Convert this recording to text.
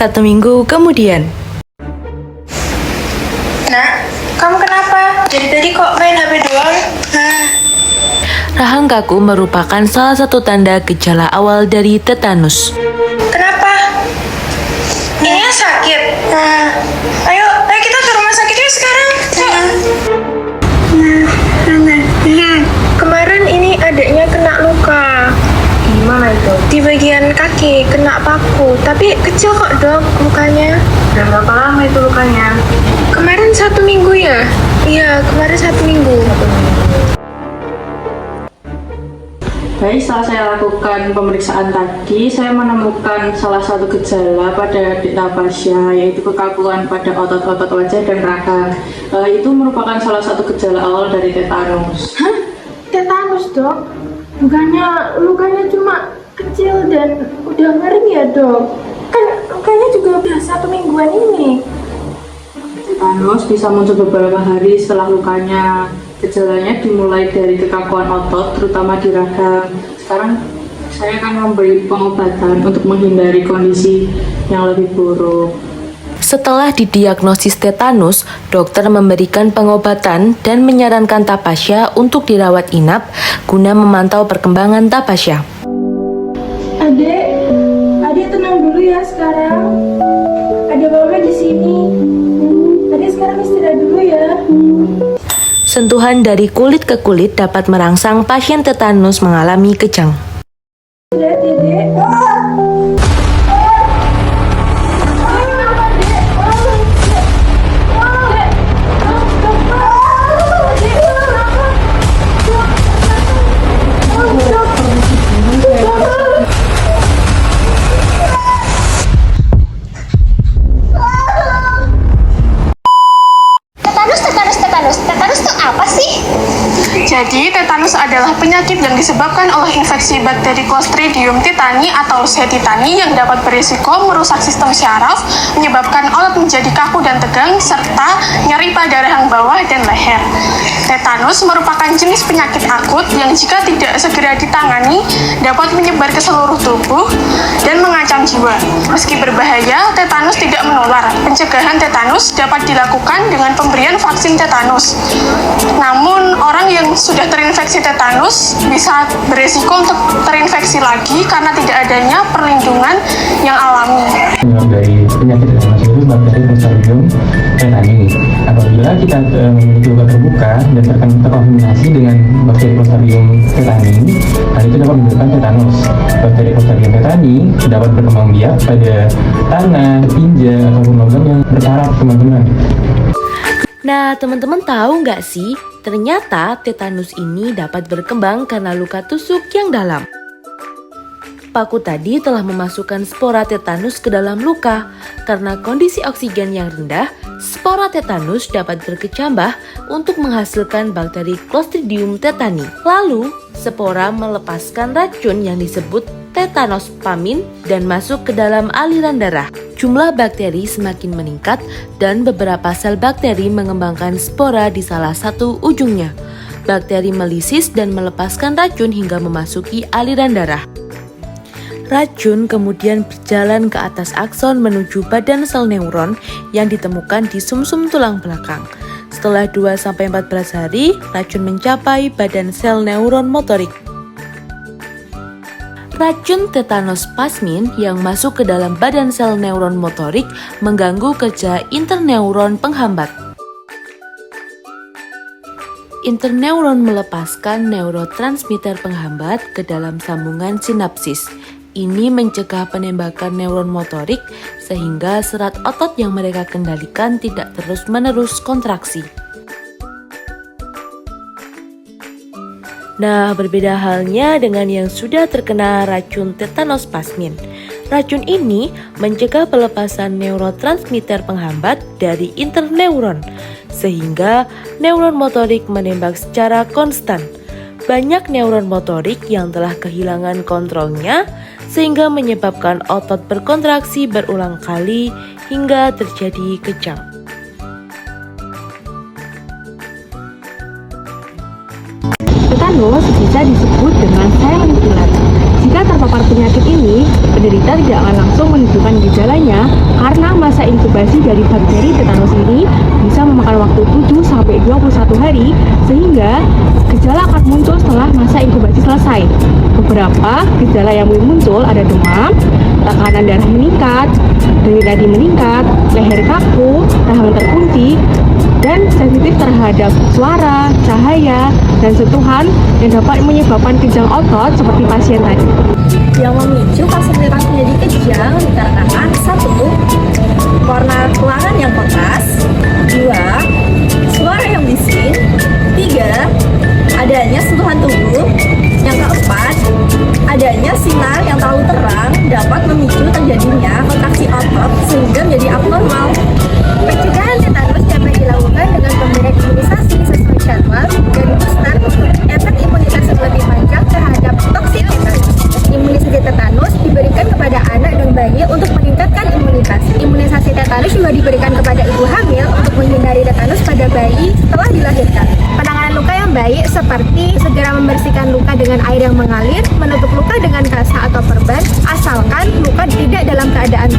1 minggu kemudian. Nak, kamu kenapa? Dari tadi kok main HP doang? Rahang kaku merupakan salah satu tanda gejala awal dari tetanus. Kenapa? Ini sakit. Ayo kita ke rumah sakit yuk sekarang. Kemarin ini adiknya kena luka. Gimana itu? Di bagian kaki kena paku, tapi kecil kok dok lukanya. Udah berapa lama itu lukanya? Kemarin 1 minggu ya? Iya, kemarin 1 minggu. Baik, setelah saya lakukan pemeriksaan tadi, saya menemukan salah satu gejala pada adik Tapasya, yaitu kekakuan pada otot-otot wajah dan rahang. Itu merupakan salah satu gejala awal dari tetanus. Hah? Tetanus dok? Bukannya lukanya cuma kecil dan udah ngering ya dok? Kan lukanya juga udah 1 mingguan ini. Tetanus bisa muncul beberapa hari setelah lukanya. Gejalanya dimulai dari kekakuan otot, terutama di rahang. Sekarang saya akan memberi pengobatan untuk menghindari kondisi yang lebih buruk. Setelah didiagnosis tetanus, dokter memberikan pengobatan dan menyarankan Tapasya untuk dirawat inap guna memantau perkembangan Tapasya. Adek tenang dulu ya sekarang. Ada mama di sini. Adek sekarang istirahat dulu ya. Sentuhan dari kulit ke kulit dapat merangsang pasien tetanus mengalami kejang. Istirahat ya dek. Tetanus itu apa sih? Jadi, tetanus adalah penyakit yang disebabkan oleh infeksi bakteri Clostridium tetani atau C. tetani yang dapat berisiko merusak sistem syaraf, menyebabkan otot menjadi kaku dan tegang, serta nyeri pada rahang bawah dan leher. Tetanus merupakan jenis penyakit akut yang jika tidak segera ditangani dapat menyebar ke seluruh tubuh dan mengancam jiwa. Meski berbahaya, tetanus tidak menular. Pencegahan tetanus dapat dilakukan dengan pemberian vaksin tetanus. Namun, orang yang sudah terinfeksi tetanus bisa beresiko untuk terinfeksi lagi karena tidak adanya perlindungan yang alami. Penyebab dari penyakit tetanus itu bakteri Clostridium tetani. Apabila kita memiliki luka terbuka dan terkontaminasi dengan bakteri Clostridium tetani, hal itu dapat menyebabkan tetanus. Bakteri Clostridium tetani dapat berkembang biak pada tanah, tinja, ataupun logam yang berkarat, teman-teman. Nah, teman-teman tahu nggak sih, ternyata tetanus ini dapat berkembang karena luka tusuk yang dalam. Paku tadi telah memasukkan spora tetanus ke dalam luka. Karena kondisi oksigen yang rendah, spora tetanus dapat berkecambah untuk menghasilkan bakteri Clostridium tetani. Lalu, spora melepaskan racun yang disebut tetanospasmin dan masuk ke dalam aliran darah. Jumlah bakteri semakin meningkat dan beberapa sel bakteri mengembangkan spora di salah satu ujungnya. Bakteri melisis dan melepaskan racun hingga memasuki aliran darah. Racun kemudian berjalan ke atas akson menuju badan sel neuron yang ditemukan di sumsum tulang belakang. Setelah 2-14 hari, racun mencapai badan sel neuron motorik. Racun tetanospasmin yang masuk ke dalam badan sel neuron motorik mengganggu kerja interneuron penghambat. Interneuron melepaskan neurotransmitter penghambat ke dalam sambungan sinapsis. Ini mencegah penembakan neuron motorik sehingga serat otot yang mereka kendalikan tidak terus-menerus kontraksi. Nah, berbeda halnya dengan yang sudah terkena racun tetanospasmin. Racun ini mencegah pelepasan neurotransmitter penghambat dari interneuron, sehingga neuron motorik menembak secara konstan. Banyak neuron motorik yang telah kehilangan kontrolnya, sehingga menyebabkan otot berkontraksi berulang kali hingga terjadi kejang. Tetanus bisa disebut dengan silent killer. Jika terpapar penyakit ini, penderita tidak akan langsung menunjukkan gejalanya Karena masa inkubasi dari bakteri tetanus ini bisa memakan waktu 7-21 hari, sehingga gejala akan muncul setelah masa inkubasi selesai. Beberapa gejala yang muncul ada demam, tekanan darah meningkat, denyut nadi meningkat, leher kaku, rahang terkunci, dan sensitif terhadap suara, cahaya, dan sentuhan yang dapat menyebabkan kejang otot seperti pasien tadi. Yang memicu fasilitas menjadi kejang dikarenakan 1. Warna ruangan yang pekat, 2. Suara yang bising, 3. Adanya sentuhan tubuh, yang keempat, adanya sinar yang terlalu terang dapat memicu terjadinya kontraksi otot sehingga menjadi abnormal. Pencegahan tetanus dapat dilakukan dengan pemberian imunisasi sesuai jadwal dan booster untuk efek imunitas yang lebih panjang terhadap toksin tetanus. Imunisasi tetanus diberikan kepada anak dan bayi untuk meningkatkan imunitas. Imunisasi tetanus juga diberikan kepada ibu hamil untuk menghindari tetanus pada bayi setelah dilahirkan. Penanganan luka yang baik seperti segera membersihkan luka dengan air yang mengalir, menutup luka dengan kasa atau perban, asalkan luka tidak dalam keadaan